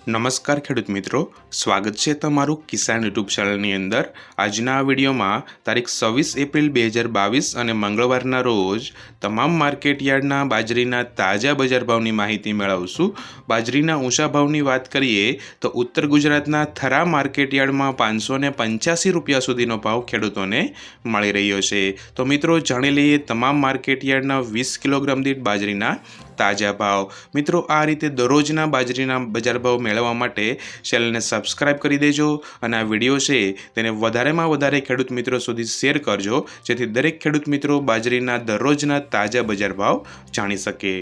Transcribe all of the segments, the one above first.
નમસ્કાર ખેડૂત મિત્રો, સ્વાગત છે તમારું કિસાન યુટ્યુબ ચેનલની અંદર। આજના આ વિડીયોમાં તારીખ 26 એપ્રિલ 2022 અને મંગળવારના રોજ તમામ માર્કેટ યાર્ડના બાજરીના તાજા બજાર ભાવની માહિતી મેળવશું। બાજરીના ઊંચા ભાવની વાત કરીએ તો ઉત્તર ગુજરાતના થરા માર્કેટ યાર્ડમાં 585 રૂપિયા સુધીનો ભાવ ખેડૂતોને મળી રહ્યો છે। તો મિત્રો જાણી લઈએ તમામ માર્કેટ યાર્ડના 20 કિલોગ્રામ દીઠ બાજરીના તાજા ભાવ। મિત્રો આ રીતે દરરોજના બાજરીના બજાર ભાવ મેળવવા માટે ચેનલને સબસ્ક્રાઇબ કરી દેજો અને આ વિડીયો છે તેને વધારેમાં વધારે ખેડૂત મિત્રો સુધી શેર કરજો, જેથી દરેક ખેડૂત મિત્રો બાજરીના દરરોજના તાજા બજાર ભાવ જાણી શકે।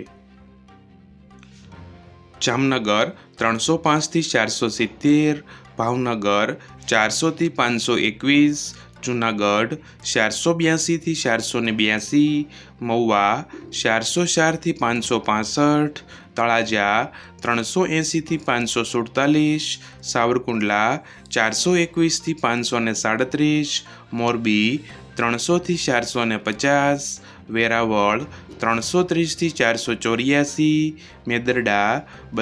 જામનગર 305 થી 470, ભાવનગર 400 થી 521, જૂનાગઢ 482 થી 482, મહુવા 404 થી 565, તળાજા 380 થી 547, સાવરકુંડલા 421 થી 537, મોરબી 300 થી 450, વેરાવળ 330 થી 484, મેદરડા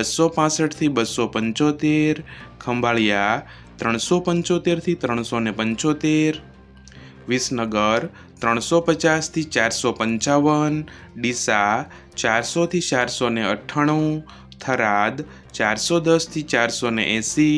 265 થી 275, ખંભાળિયા 375 થી 375, વિસનગર 350 થી 455, ડીસા 400 થી 498, થરાદ 410 થી 480,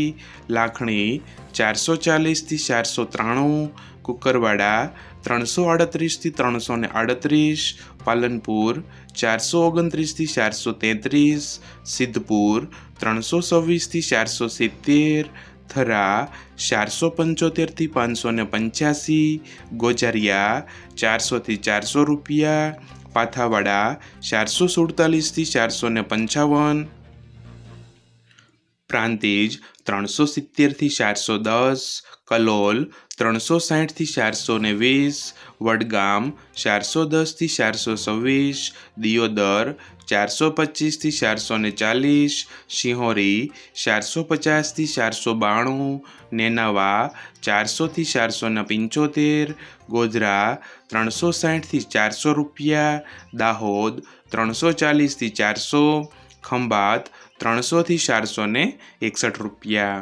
લાખણી 440 થી 493, કુકરવાડા 338 થી 338, પાલનપુર 429 થી 433, સિદ્ધપુર 326 થી 470, થરા 475 થી 585, ગોજારિયા 400 થી 400 રૂપિયા, પાથાવાડા 447 થી 455, પ્રાંતિજ 370 થી 410, કલોલ 360 થી 420, વડગામ 410 થી 426, દિયોદર 425 થી 440, સિંહોરી 450 થી 492, નેનાવા 400 થી 475, ગોધરા 360 થી 400 રૂપિયા, દાહોદ 340 થી 400, ખંભાત 300 થી 461 રૂપિયા।